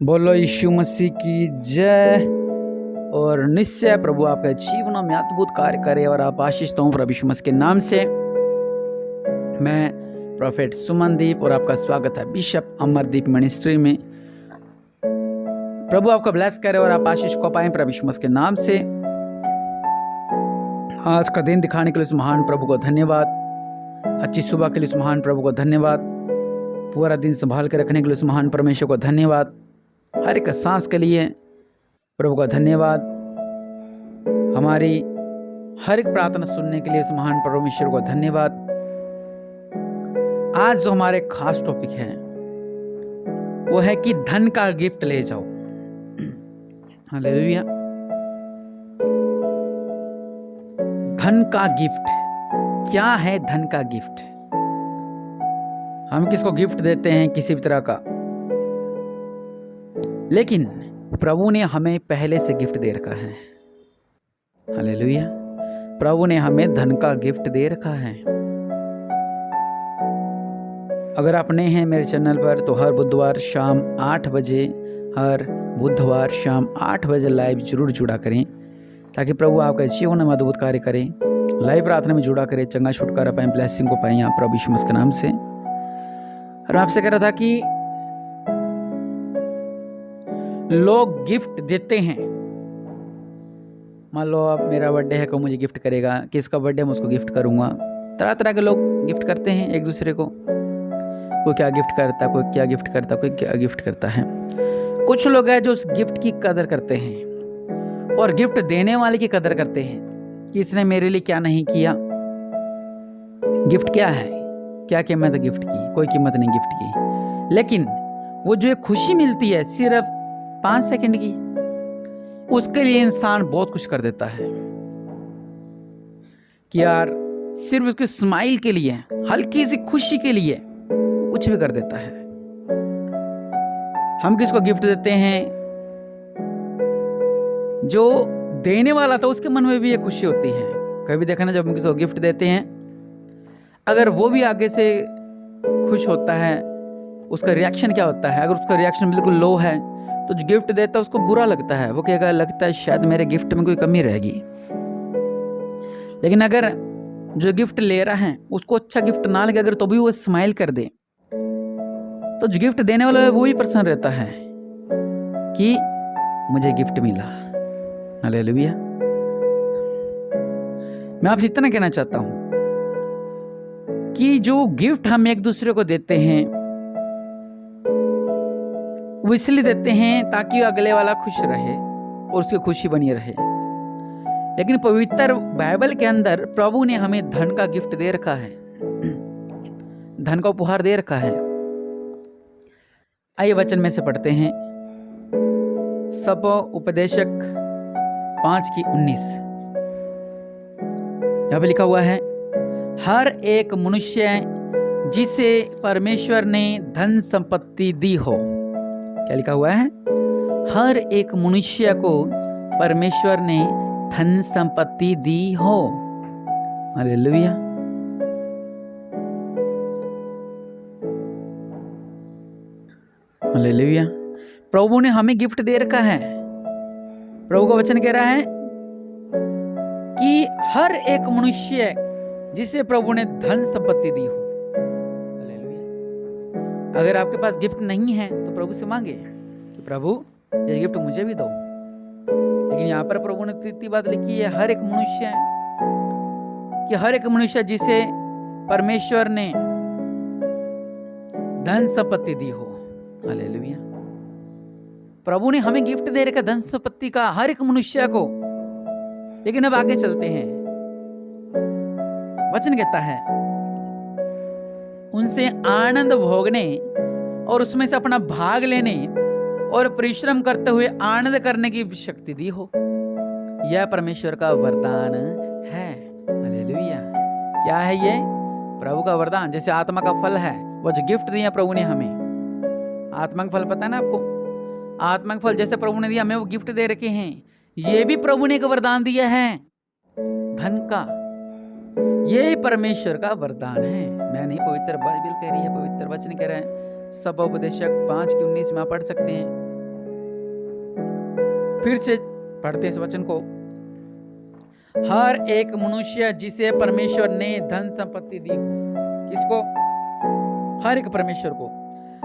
बोलो यीशु मसीह की जय। और निश्चय प्रभु आपके जीवन में अद्भुत कार्य करे और आप आशीष हूँ प्रभु यीशु मसीह के नाम से। मैं प्रोफेट सुमनदीप और आपका स्वागत है बिशप अमरदीप मिनिस्ट्री में। प्रभु आपको ब्लेस करे और आप आशीष को पाएं प्रभु यीशु मसीह के नाम से। आज का दिन दिखाने के लिए उस महान प्रभु को धन्यवाद। अच्छी सुबह के लिए उस महान प्रभु को धन्यवाद। पूरा दिन संभाल कर रखने के लिए उस महान परमेश्वर को धन्यवाद। हर एक सांस के लिए प्रभु का धन्यवाद। हमारी हर एक प्रार्थना सुनने के लिए इस महान परमेश्वर को धन्यवाद। आज जो हमारे खास टॉपिक है वो है कि धन का गिफ्ट ले जाओ। हालेलुया। धन का गिफ्ट क्या है? धन का गिफ्ट हम किसको गिफ्ट देते हैं? किसी भी तरह का, लेकिन प्रभु ने हमें पहले से गिफ्ट दे रखा है। हालेलुया। प्रभु ने हमें धन का गिफ्ट दे रखा है। अगर आप नए हैं मेरे चैनल पर तो हर बुधवार शाम 8 बजे लाइव जरूर जुड़ा करें ताकि प्रभु आपका जीवन में अद्भुत कार्य करें। लाइव प्रार्थना में जुड़ा करें, चंगा छुटकारा पाएं, ब्लेसिंग को पाएं आप प्रभु यीशु मसीह के नाम से। और मैं आपसे कह रहा था कि लोग गिफ्ट देते हैं। मान लो अब मेरा बर्थडे है, कोई मुझे गिफ्ट करेगा, किसका बर्थडे मैं उसको गिफ्ट करूंगा। तरह तरह के लोग गिफ्ट करते हैं एक दूसरे को। कोई क्या गिफ्ट करता, कोई क्या गिफ्ट करता, कोई क्या गिफ्ट करता है। कुछ लोग हैं जो उस गिफ्ट की कदर करते हैं और गिफ्ट देने वाले की कदर करते हैं कि इसने मेरे लिए क्या नहीं किया। गिफ्ट क्या है? क्या कीमत है गिफ्ट की? कोई कीमत नहीं गिफ्ट की। लेकिन वो जो एक खुशी मिलती है सिर्फ 5 सेकंड की, उसके लिए इंसान बहुत कुछ कर देता है कि यार सिर्फ उसके स्माइल के लिए, हल्की सी खुशी के लिए कुछ भी कर देता है। हम किसको गिफ्ट देते हैं? जो देने वाला था उसके मन में भी एक खुशी होती है। कभी देखा ना, जब हम किसी को गिफ्ट देते हैं, अगर वो भी आगे से खुश होता है, उसका रिएक्शन क्या होता है? अगर उसका रिएक्शन बिल्कुल लो है तो जो गिफ्ट देता है उसको बुरा लगता है। वो कहेगा लगता है शायद मेरे गिफ्ट में कोई कमी रहेगी। लेकिन अगर जो गिफ्ट ले रहा है उसको अच्छा गिफ्ट ना लगे, अगर तो भी वो स्माइल कर दे, तो जो गिफ्ट देने वाला है वो भी प्रसन्न रहता है कि मुझे गिफ्ट मिला। हालेलुया। मैं आपसे इतना कहना चाहता हूं कि जो गिफ्ट हम एक दूसरे को देते हैं वो इसलिए देते हैं ताकि अगले वाला खुश रहे और उसकी खुशी बनी रहे। लेकिन पवित्र बाइबल के अंदर प्रभु ने हमें धन का गिफ्ट दे रखा है, धन का उपहार दे रखा है। आइए वचन में से पढ़ते हैं। सब उपदेशक 5:19 यहां पे लिखा हुआ है, हर एक मनुष्य जिसे परमेश्वर ने धन संपत्ति दी हो। क्या लिखा हुआ है? हर एक मनुष्य को परमेश्वर ने धन संपत्ति दी हो। हालेलुया। हालेलुया। प्रभु ने हमें गिफ्ट दे रखा है। प्रभु का वचन कह रहा है कि हर एक मनुष्य जिसे प्रभु ने धन संपत्ति दी हो। हालेलुया। अगर आपके पास गिफ्ट नहीं है तो प्रभु से मांगे कि प्रभु ये गिफ्ट मुझे भी दो। लेकिन यहाँ पर प्रभु ने तृतीय बात लिखी है, हर एक मनुष्य, कि हर एक मनुष्य जिसे परमेश्वर ने धन संपत्ति दी हो। हालेलुया। प्रभु ने हमें गिफ्ट दे रखा धन संपत्ति का, हर एक मनुष्य को। लेकिन अब आगे चलते हैं। वचन कहता है उनसे आनंद भोगने और उसमें से अपना भाग लेने और परिश्रम करते हुए आनंद करने की शक्ति दी हो। यह परमेश्वर का वरदान है। हालेलुया। क्या है ये? प्रभु का वरदान। जैसे आत्मा का फल है, वो जो गिफ्ट दिया प्रभु ने हमें, आत्मा का फल पता है ना आपको? आत्मा का फल जैसे प्रभु ने दिया, हमें वो गिफ्ट दे रखे हैं। ये भी प्रभु ने एक वरदान दिया है धन का। ये परमेश्वर का वरदान है। मैं नहीं, पवित्र बाइबल कह रही है, पवित्र वचन कह रहा है। सब उपदेशक 5:19 में आप पढ़ सकते हैं। फिर से पढ़ते इस वचन को। हर एक मनुष्य जिसे परमेश्वर ने धन संपत्ति दी हो। किसको? हर एक परमेश्वर को।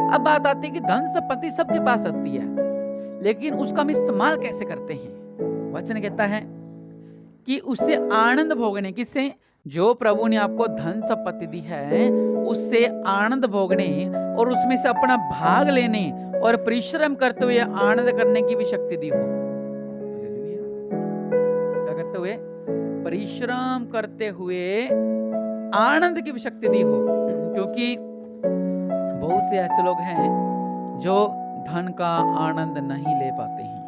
अब बात आती है कि धन संपत्ति सबके पास आती है, लेकिन उसका हम इस्तेमाल कैसे करते हैं। वचन कहता है कि उससे आनंद भोगने, किससे? जो प्रभु ने आपको धन संपत्ति दी है उससे आनंद भोगने और उसमें से अपना भाग लेने और परिश्रम करते हुए आनंद करने की भी शक्ति दी हो। क्या करते हुए? परिश्रम करते हुए आनंद की भी शक्ति दी हो। क्योंकि बहुत से ऐसे लोग हैं जो धन का आनंद नहीं ले पाते हैं।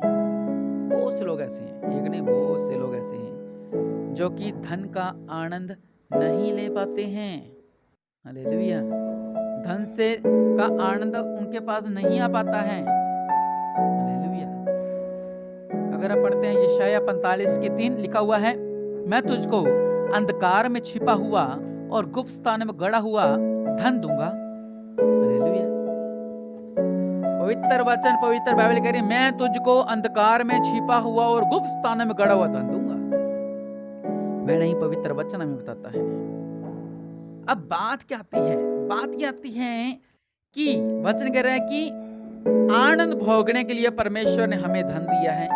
बहुत से लोग ऐसे हैं, एक नहीं बहुत से लोग ऐसे हैं जो कि धन का आनंद नहीं ले पाते हैं। हालेलुया। धन से का आनंद उनके पास नहीं आ पाता है। हालेलुया। अगर आप पढ़ते हैं यशाया 45:3 लिखा हुआ है, मैं तुझको अंधकार में छिपा हुआ और गुप्त स्थान में गड़ा हुआ धन दूंगा। हालेलुया। पवित्र वचन, पवित्र बाइबल कह रही है, मैं तुझको अंधकार में छिपा हुआ और गुप्त स्थान में गड़ा हुआ धन दूंगा। मैं नहीं, पवित्र वचन हमें बताता है। अब बात क्या आती है? बात ये आती है कि वचन कह रहा है कि आनंद भोगने के लिए परमेश्वर ने हमें धन दिया है,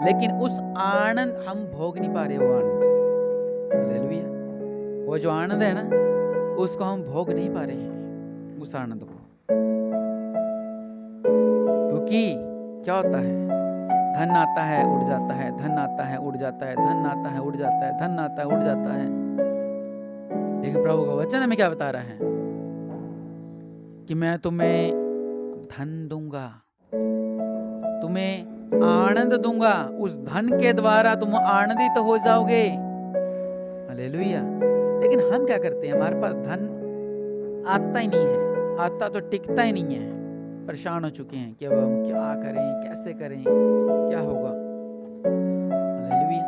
लेकिन उस आनंद हम भोग नहीं पा रहे। वो आनंद, हालेलुया, वो जो आनंद है ना, उसको हम भोग नहीं पा रहे हैं, उस आनंद को। क्योंकि क्या होता है? धन आता है उड़ जाता है, धन आता है उड़ जाता है, धन आता है उड़ जाता है, धन आता है उड़ जाता है। लेकिन प्रभु का वचन हमें क्या बता रहा है? कि मैं तुम्हें धन दूंगा, तुम्हें आनंद दूंगा, उस धन के द्वारा तुम आनंदित हो जाओगे। हालेलुया। लेकिन हम क्या करते हैं? हमारे पास धन आता ही नहीं है, आता तो टिकता ही नहीं है। परेशान हो चुके हैं कि अब हम क्या करें, कैसे करें, क्या होगा। हालेलुया।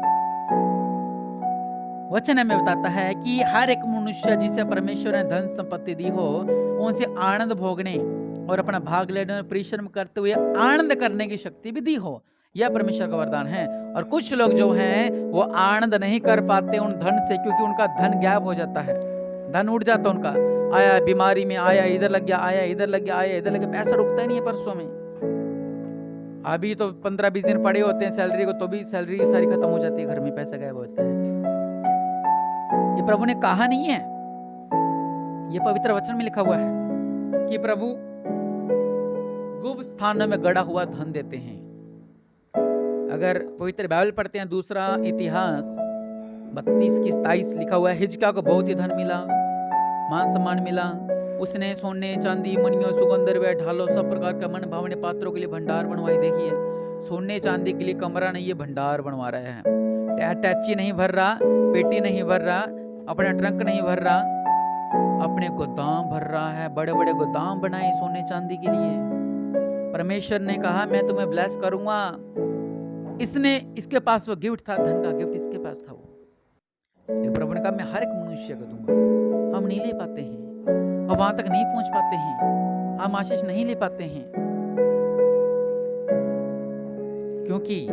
वचन हमें बताता है कि हर एक मनुष्य जिसे परमेश्वर ने धन संपत्ति दी हो, उनसे आनंद भोगने और अपना भाग लेने और परिश्रम करते हुए आनंद करने की शक्ति भी दी हो। यह परमेश्वर का वरदान है। और कुछ लोग जो हैं वो आनंद नहीं कर पाते उन धन से, क्योंकि उनका धन गायब हो जाता है, धन उड़ जाता है उनका। आया बीमारी में, आया इधर लग गया, आया इधर लग गया, आया इधर लग गया, पैसा रुकता ही नहीं है परसों में। अभी तो 15-20 दिन पड़े होते हैं सैलरी को, तो भी सैलरी सारी खत्म हो जाती है, घर में पैसा गायब होता है। ये प्रभु ने कहा नहीं है, ये पवित्र वचन में लिखा हुआ है कि प्रभु गुप्त स्थानों में गड़ा हुआ धन देते हैं। अगर पवित्र बाइबल पढ़ते हैं, दूसरा इतिहास 32:27 लिखा हुआ है, हिजकिय्याह को बहुत ही धन मिला, मान सम्मान मिला। उसने सोने, चांदी, मणियों, सुगंध द्रव्य, ढालों, सब प्रकार का मन भावने पात्रों के लिए भंडार बनवाई। देखिए, सोने चांदी के लिए कमरा नहीं, ये भंडार बनवा रहा है। टैची नहीं भर रहा, पेटी नहीं भर रहा, अपना ट्रंक नहीं भर रहा, अपने गोदाम भर रहा है। बड़े बड़े गोदाम बनाए सोने चांदी के लिए। परमेश्वर ने कहा मैं तुम्हें ब्लेस करूंगा। इसने, इसके पास वो गिफ्ट था, धन का गिफ्ट इसके पास था। वो प्रभु ने कहा मैं हर एक मनुष्य को दूंगा। हम नहीं ले पाते हैं, और वहां तक नहीं पहुंच पाते हैं, हम आशीष नहीं ले पाते हैं, क्योंकि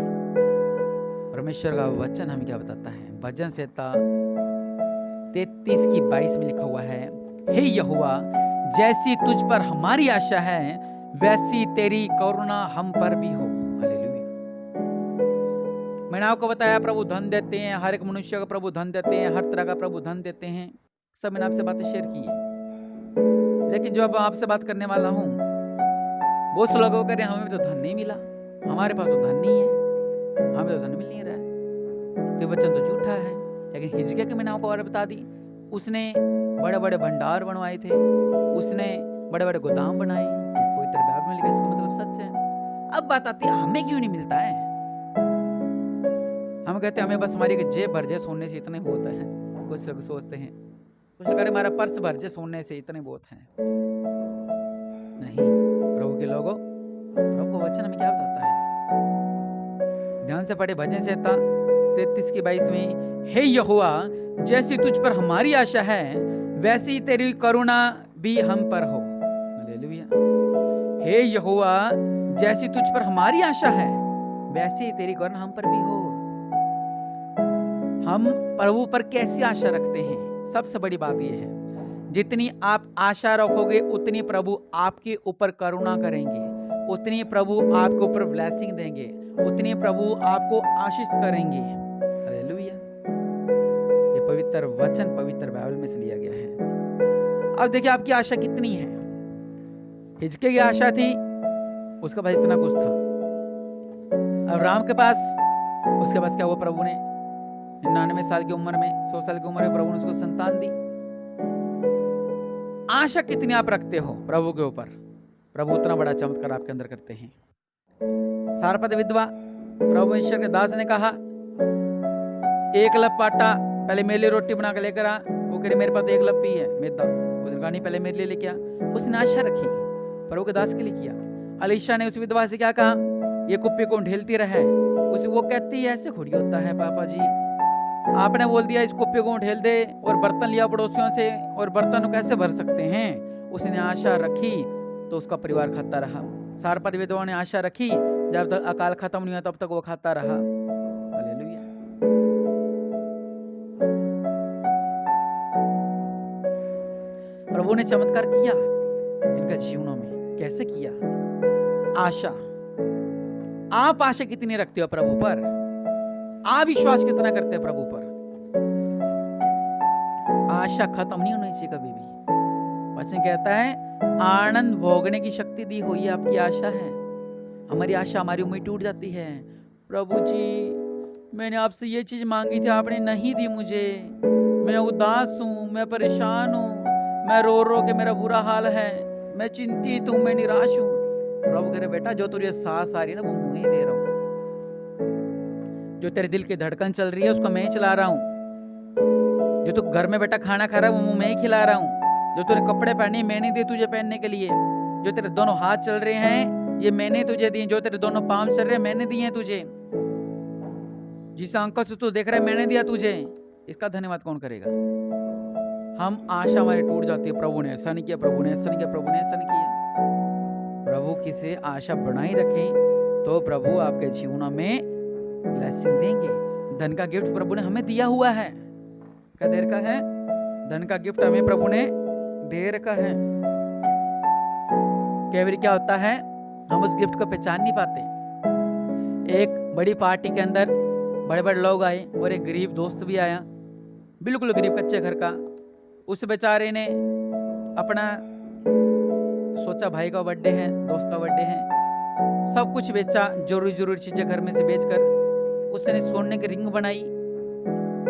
परमेश्वर का वचन हमें क्या बताता है? भजन संहिता 33:22 में लिखा हुआ है, हे यहोवा, जैसी तुझ पर हमारी आशा है वैसी तेरी करुणा हम पर भी हो। हालेलुया। मैंने आपको बताया प्रभु धन देते हैं, हर एक मनुष्य को प्रभु धन देते हैं, हर तरह का प्रभु धन देते हैं। सब मैंने आपसे बातें शेयर की है, लेकिन जो अब आपसे बात करने वाला हूं, बहुत से लोगों कह रहे हैं हमें तो धन नहीं मिला, हमारे पास तो धन नहीं है, हमें तो धन मिल नहीं रहा है, तो वचन तो झूठा है। लेकिन हिजकिय्याह की मैंने आपको और बता दी, उसने बड़े बड़े भंडार बनवाए थे, उसने बड़े बड़े गोदाम बनाए, पवित्र बाइबल में लिखा, इसका मतलब सच है। अब बात आती है हमें क्यों नहीं मिलता है? हम कहते हैं हमें बस हमारी जेब भर जाए सोने से इतने होता है। कुछ लोग सोचते हैं, कुछ लोग हमारा पर्स भर जाए सोने से इतने बहुत है। नहीं, प्रभु के लोगों, प्रभु का वचन हमें क्या बताता है? ध्यान से पढ़े भजन संहिता 33:22 में, हे यहोवा, जैसी तुझ पर हमारी आशा है वैसी तेरी करुणा भी हम पर हो। हालेलुया। हे यहोवा, जैसी तुझ पर हमारी आशा है वैसे ही तेरी करुणा हम पर भी हो। हम प्रभु पर कैसी आशा रखते हैं, सबसे बड़ी बात यह है, जितनी आप आशा रखोगे उतनी प्रभु आपके ऊपर करुणा करेंगे, उतनी प्रभु आपके ऊपर ब्लेसिंग देंगे, उतनी प्रभु आपको आशीष करेंगे। हालेलुया। ये पवित्र वचन पवित्र बाइबल में से लिया गया है। अब देखिए आपकी आशा कितनी है। हिजकिय्याह की आशा थी, उसके पास इतना कुछ था। अब्राहम के पास, उसके पास क्या हुआ, प्रभु ने 99 साल की उम्र में, 100 साल की उम्र में प्रभु ने उसको संतान दी। आशा कितनी आप रखते हो प्रभु के ऊपर, प्रभु उतना बड़ा चमत्कार आपके अंदर करते हैं। सारपत विधवा, प्रभु ईश्वर के दास ने कहा 1 लप आटा पहले मेरे लिए रोटी बना के लेकर आ। वो कह रही मेरे पास 1 लप ही है मैदा। उसने कहा नहीं, पहले मेरे लिए लेके आ। उसने आशा रखी, प्रभु के दास के लिए किया। अलीशा ने उस विधवा से क्या कहा, ये कुप्पी को ढेलती रहे। वो कहती है ऐसे थोड़ी होता है पापा जी, आपने बोल दिया इस कुप्पी को ढेल दे और बर्तन लिया पड़ोसियों से, और बर्तन कैसे भर सकते हैं। उसने आशा रखी तो उसका परिवार खाता रहा। सारपत विधवा ने आशा रखी, जब तक अकाल खत्म नहीं हुआ तब तक वो खाता रहा। हालेलुया। प्रभु ने चमत्कार किया इनका जीवनों में। कैसे किया? आशा। आप आशा कितनी रखते हो प्रभु पर? आप विश्वास कितना करते हैं प्रभु पर? आशा खत्म नहीं होनी चाहिए कभी भी। वचन कहता है आनंद भोगने की शक्ति दी हुई है आपकी आशा है। हमारी आशा, हमारी उम्मीद टूट जाती है। प्रभु जी मैंने आपसे ये चीज मांगी थी, आपने नहीं दी मुझे, मैं उदास हूँ, मैं परेशान हूँ, मैं रो रो के मेरा बुरा हाल है, मैं चिंतित हूँ, मैं निराश हूँ। प्रभु कह रहे बेटा जो तुझे सांस आ रही है ना वो मुझे ही दे रहा हूँ, जो तेरे दिल की धड़कन चल रही है उसको मैं ही चला रहा हूँ, जो तू घर में बेटा खाना खा रहा है वो मैं ही खिला रहा हूँ, जो तूने कपड़े पहने मैंने दिए तुझे पहनने के लिए, जो तेरे दोनों हाथ चल रहे हैं ये मैंने तुझे दिए, जो तेरे दोनों पांव चल रहे हैं मैंने दिए हैं तुझे, जिस अंकल से तू देख रहा है मैंने दिया तुझे। इसका धन्यवाद कौन करेगा? हम आशा हमारी टूट जाती है, प्रभु ने ऐसा नहीं किया, प्रभु ने ऐसा नहीं किया, प्रभु ने ऐसा नहीं किया। प्रभु की से आशा बनाई रखें तो प्रभु आपके जीवन में ब्लेसिंग देंगे। धन का गिफ्ट प्रभु ने हमें दिया हुआ है। क्या देर का है? धन का गिफ्ट हमें प्रभु ने दे रखा है। कई बार क्या होता है हम उस गिफ्ट को पहचान नहीं पाते। एक बड़ी पार्टी के अंदर बड़े बड़े लोग आए और एक गरीब दोस्त भी आया, बिल्कुल गरीब कच्चे घर का। उस बेचारे ने अपना सोचा भाई का बर्थडे है, दोस्त का बर्थडे है, सब कुछ बेचा, जरूरी चीजें घर में से बेचकर उसने सोने की रिंग बनाई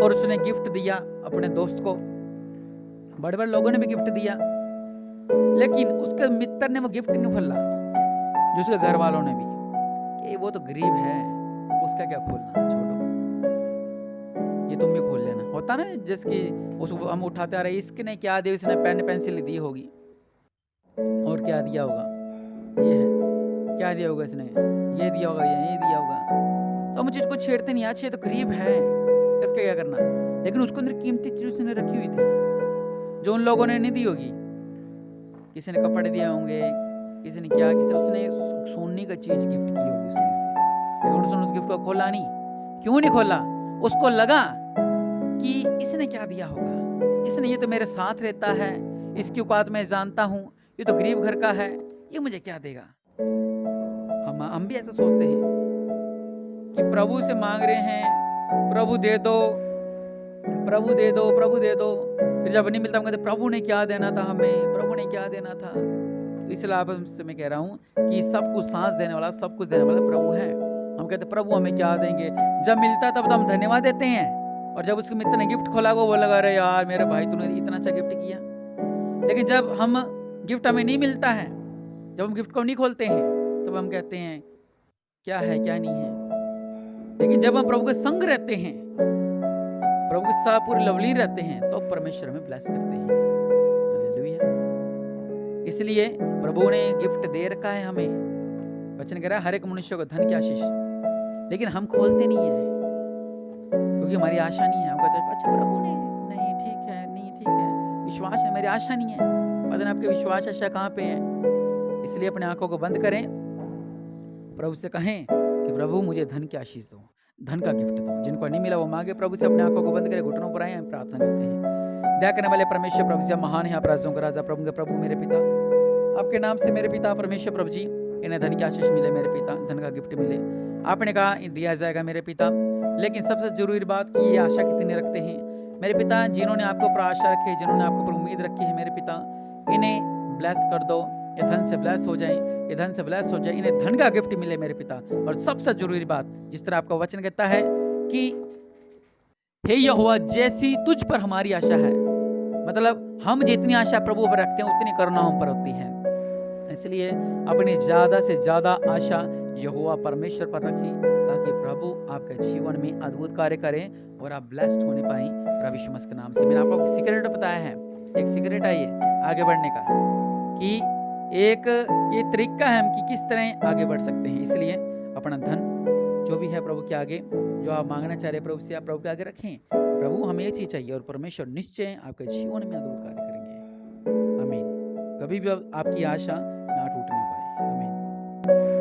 और उसने गिफ्ट दिया अपने दोस्त को। बड़े बड़े लोगों ने भी गिफ्ट दिया, लेकिन उसके मित्र ने वो गिफ्ट नहीं खोला, जो उसके घर वालों ने भी, कि वो तो गरीब है उसका क्या खोलना, छोड़ो ये तुम भी खोल लेना। होता ना जिसकी उसको हम उठाते आ रहे, इसने क्या दिया, इसने पेन पेंसिल दी होगी और क्या दिया होगा, ये है क्या दिया होगा, इसने ये दिया होगा, ये दिया होगा। तो मुझे इसको छेड़ते नहीं, अच्छे तो गरीब है इसका क्या करना। लेकिन उसके अंदर कीमती चीज उसने रखी हुई थी जो उन लोगों ने नहीं दी होगी। किसी ने कपड़े दिए होंगे, किसी ने क्या, किसी उसने सोने का चीज गिफ्ट की होगी उसने से। लेकिन उसने उस गिफ्ट को खोला नहीं। क्यों नहीं खोला? उसको लगा कि इसने क्या दिया होगा, इसने, ये तो मेरे साथ रहता है, इसकी औकात मैं जानता हूँ, ये तो गरीब घर का है, ये मुझे क्या देगा। हम भी ऐसा सोचते हैं कि प्रभु से मांग रहे हैं, प्रभु दे दो, प्रभु दे दो, प्रभु दे दो। फिर जब नहीं मिलता हम कहते प्रभु ने क्या देना था हमें, प्रभु ने क्या देना था। तो इसलिए आपसे मैं कह रहा हूँ कि सब कुछ सांस देने वाला, सब कुछ देने वाला प्रभु है। हम कहते प्रभु हमें क्या देंगे, जब मिलता है तब तो हम धन्यवाद देते हैं, और जब उसके मित्र ने गिफ्ट खोला वो लगा रहे यार मेरे भाई तूने इतना अच्छा गिफ्ट किया। लेकिन जब हम गिफ्ट हमें नहीं मिलता है, जब हम गिफ्ट को नहीं खोलते हैं, तब हम कहते हैं क्या है क्या नहीं है। लेकिन जब हम प्रभु के संग रहते हैं, प्रभु के साथ पूरे लवलीन रहते हैं, तो परमेश्वर हमें ब्लेस करते हैं। हालेलुया। इसलिए प्रभु ने गिफ्ट दे रखा है हमें। वचन कह रहा है हर एक मनुष्य को धन की आशीष, लेकिन हम खोलते नहीं है क्योंकि हमारी आशा नहीं है। हम कहते हैं अच्छा प्रभु ने, नहीं ठीक है, नहीं ठीक है, विश्वास है, मेरी आशा नहीं है। पता नहीं आपके विश्वास आशा कहाँ पे है। इसलिए अपने आंखों को बंद करें, प्रभु से कहें कि प्रभु मुझे धन की आशीष दो, धन का गिफ्ट दो। जिनको नहीं मिला वो मांगे प्रभु से, अपने आंखों को बंद करे, घुटनों पर आए, हम प्रार्थना करते हैं। दया करने वाले परमेश्वर प्रभु जी, महान है आप राजों का राजा, प्रभु के प्रभु मेरे पिता, आपके नाम से मेरे पिता परमेश्वर प्रभु जी, इन्हें धन की आशीष मिले मेरे पिता, धन का गिफ्ट मिले। आपने कहा दिया जाएगा मेरे पिता, लेकिन सबसे जरूरी बात कि ये आशा कितनी रखते हैं मेरे पिता, जिन्होंने आपके ऊपर आशा रखी है, जिन्होंने आपके ऊपर उम्मीद रखी है मेरे पिता, इन्हें ब्लेस कर दो, ये धन से ब्लेस हो जाए, ये धन से ब्लेस हो जाए, इन्हें धन का गिफ्ट मिले मेरे पिता। और सबसे जरूरी बात, जिस तरह आपका वचन कहता है कि हे यहोवा जैसी तुझ पर हमारी आशा है, मतलब हम जितनी आशा प्रभु पर रखते हैं उतनी करुणा हम पर होती है। इसलिए अपनी ज्यादा से ज्यादा आशा यहोवा परमेश्वर पर रखें, ताकि प्रभु आपके जीवन में अद्भुत कार्य करें और आप ब्लेस्ड होने पाए प्रभु यीशु मसीह के नाम से। मैंने आपको सीक्रेट बताया है, एक सीक्रेट है ये आगे बढ़ने का, कि एक ये तरीका है हम कि किस तरह आगे बढ़ सकते हैं। इसलिए अपना धन जो भी है प्रभु के आगे, जो आप मांगना चाह रहे प्रभु से, आप प्रभु के आगे रखें। प्रभु हमें ये चीज चाहिए और परमेश्वर निश्चय आपके जीवन में अद्भुत कार्य करेंगे। आमीन। कभी भी आपकी आशा ना टूटने पाए। आमीन।